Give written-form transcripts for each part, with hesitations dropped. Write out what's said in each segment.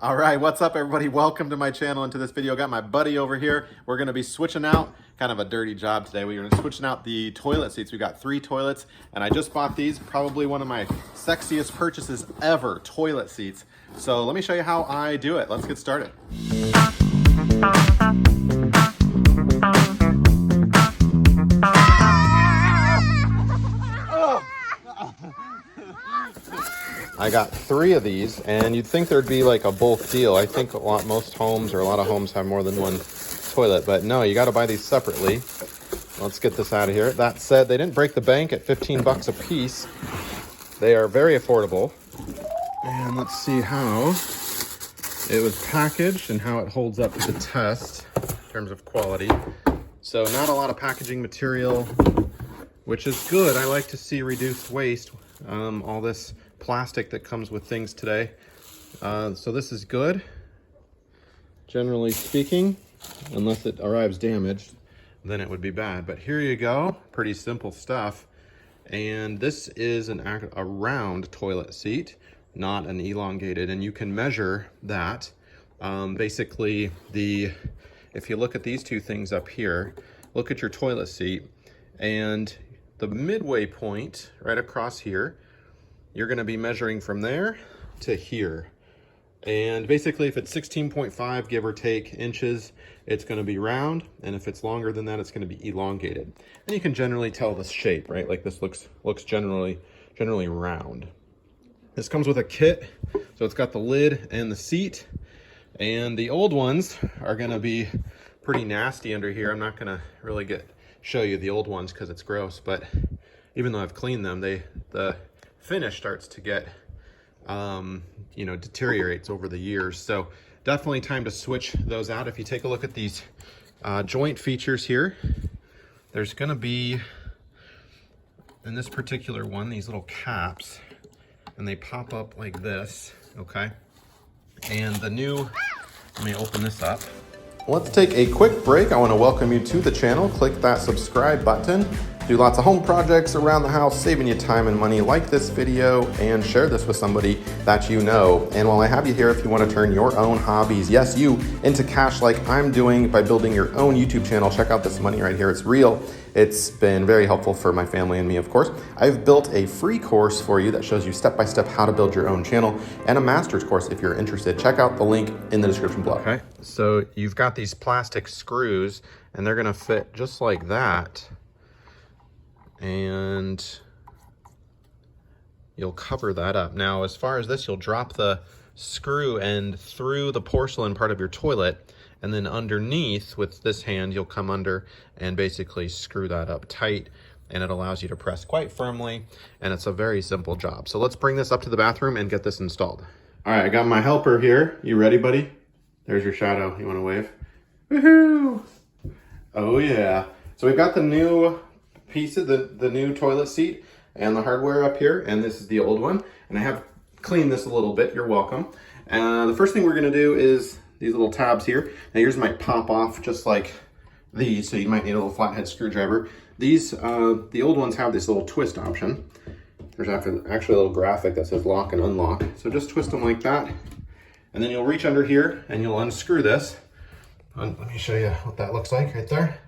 All right, what's up everybody? Welcome to my channel and to this video. Got my buddy over here. We're gonna be switching out, kind of a dirty job today. We're gonna be switching out the toilet seats. We got 3 toilets and I just bought these, probably one of my sexiest purchases ever, toilet seats. So let me show you how I do it. Let's get started. I got 3 of these, and you'd think there'd be like a bulk deal. I think most homes or a lot of homes have more than one toilet, but no, you got to buy these separately. Let's get this out of here. That said, they didn't break the bank at 15 bucks a piece. They are very affordable. And let's see how it was packaged and how it holds up to the test in terms of quality. So not a lot of packaging material, which is good. I like to see reduced waste. All this plastic that comes with things today. So this is good, generally speaking, unless it arrives damaged, then it would be bad. But here you go, pretty simple stuff. And this is a round toilet seat, not an elongated, and you can measure that. Basically, if you look at these 2 things up here, look at your toilet seat, and the midway point right across here, you're going to be measuring from there to here. And basically, if it's 16.5 give or take inches, it's going to be round, and if it's longer than that, it's going to be elongated. And you can generally tell the shape, right? Like this looks generally round. This comes with a kit, so it's got the lid and the seat. And the old ones are going to be pretty nasty under here. I'm not going to really show you the old ones because it's gross, but even though I've cleaned them, the finish starts to get deteriorates over the years. So definitely time to switch those out. If you take a look at these joint features here, there's going to be, in this particular one, these little caps, and they pop up like this, okay? And let me open this up. Let's take a quick break. I want to welcome you to the channel. Click that subscribe button. Do lots of home projects around the house, saving you time and money. Like this video and share this with somebody that you know. And while I have you here, if you want to turn your own hobbies, yes, you, into cash like I'm doing by building your own YouTube channel, check out this money right here. It's real. It's been very helpful for my family and me, of course. I've built a free course for you that shows you step-by-step how to build your own channel, and a master's course if you're interested. Check out the link in the description below. Okay, so you've got these plastic screws, and they're gonna fit just like that. And you'll cover that up. Now, as far as this, you'll drop the screw end through the porcelain part of your toilet, and then underneath with this hand, you'll come under and basically screw that up tight, and it allows you to press quite firmly, and it's a very simple job. So let's bring this up to the bathroom and get this installed. All right, I got my helper here. You ready, buddy? There's your shadow. You wanna wave? Woohoo! Oh yeah. So we've got the new piece of the new toilet seat and the hardware up here, and this is the old one, and I have cleaned this a little bit. You're welcome. The first thing we're going to do is these little tabs here. Now yours might pop off just like these, so you might need a little flathead screwdriver. These the old ones have this little twist option. There's actually a little graphic that says lock and unlock, so just twist them like that, and then you'll reach under here and you'll unscrew this. Let me show you what that looks like right there.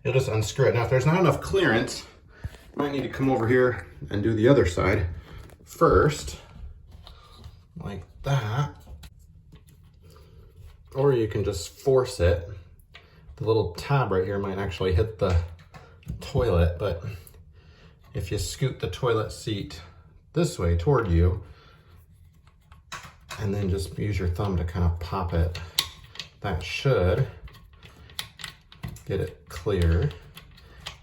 You'll just unscrew it. Now, if there's not enough clearance, you might need to come over here and do the other side first, like that. Or you can just force it. The little tab right here might actually hit the toilet, but if you scoot the toilet seat this way toward you, and then just use your thumb to kind of pop it, that should get it clear,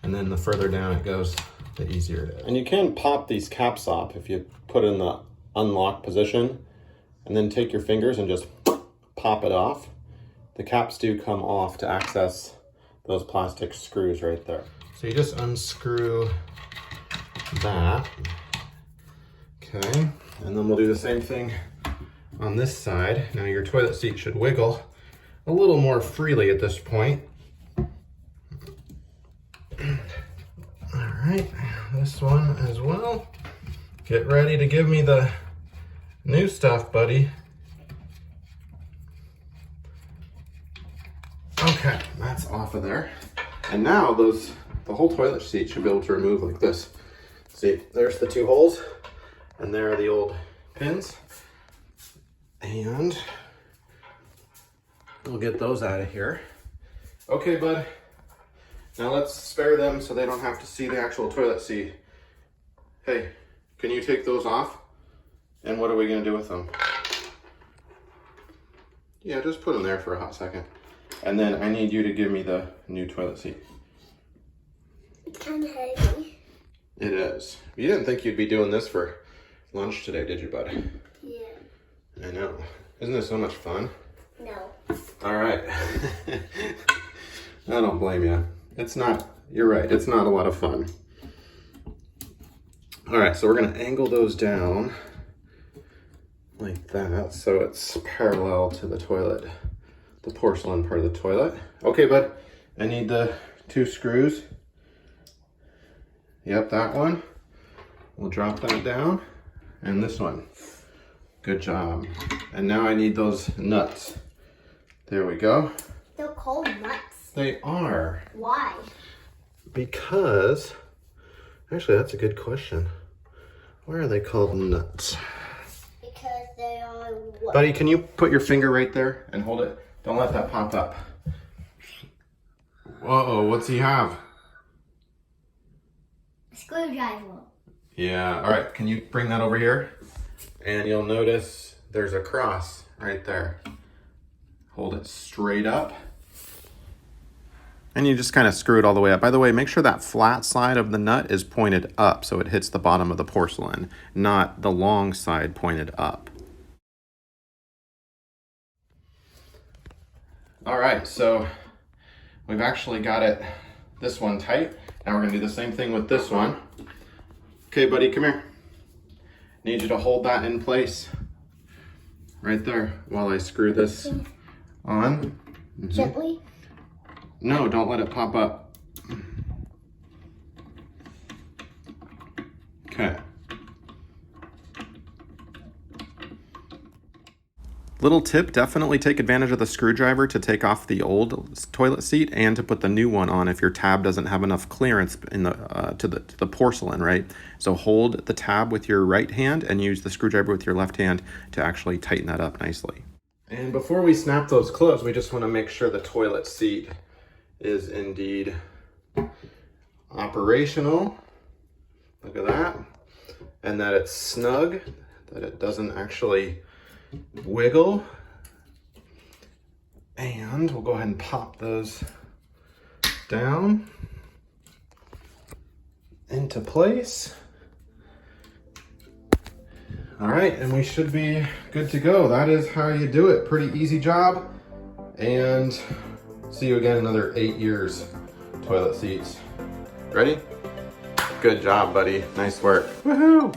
and then the further down it goes, the easier it is. And you can pop these caps off if you put in the unlock position, and then take your fingers and just pop it off. The caps do come off to access those plastic screws right there. So you just unscrew that, okay, and then we'll do the same thing on this side. Now your toilet seat should wiggle a little more freely at this point. All right, this one as well. Get ready to give me the new stuff, buddy. Okay, that's off of there. And now the whole toilet seat should be able to remove like this. See, there's the 2 holes, and there are the old pins. And we'll get those out of here. Okay, bud. Now let's spare them so they don't have to see the actual toilet seat. Hey, can you take those off? And what are we gonna do with them? Yeah, just put them there for a hot second. And then I need you to give me the new toilet seat. It's kind of heavy. It is. You didn't think you'd be doing this for lunch today, did you, bud? Yeah. I know. Isn't this so much fun? No. All right. I don't blame you. It's not, you're right, it's not a lot of fun. All right, so we're gonna angle those down like that so it's parallel to the toilet, the porcelain part of the toilet. Okay, bud, I need the 2 screws. Yep, that one. We'll drop that down. And this one. Good job. And now I need those nuts. There we go. They're called nuts. They are. Why? Because, actually that's a good question. Why are they called nuts? Because they are what? Buddy, can you put your finger right there and hold it? Don't let that pop up. Whoa, what's he have? A screwdriver. Yeah, all right, can you bring that over here? And you'll notice there's a cross right there. Hold it straight up. And you just kind of screw it all the way up. By the way, make sure that flat side of the nut is pointed up so it hits the bottom of the porcelain, not the long side pointed up. All right, so we've actually got this one tight. Now we're gonna do the same thing with this one. Okay, buddy, come here. Need you to hold that in place right there while I screw this on. Gently? No, don't let it pop up. Okay. Little tip, definitely take advantage of the screwdriver to take off the old toilet seat and to put the new one on if your tab doesn't have enough clearance in the to the porcelain, right? So hold the tab with your right hand and use the screwdriver with your left hand to actually tighten that up nicely. And before we snap those closed, we just want to make sure the toilet seat is indeed operational. Look at that. And that it's snug, that it doesn't actually wiggle. And we'll go ahead and pop those down into place. All right, and we should be good to go. That is how you do it. Pretty easy job. And see you again in another 8 years, toilet seats. Ready? Good job, buddy. Nice work. Woohoo!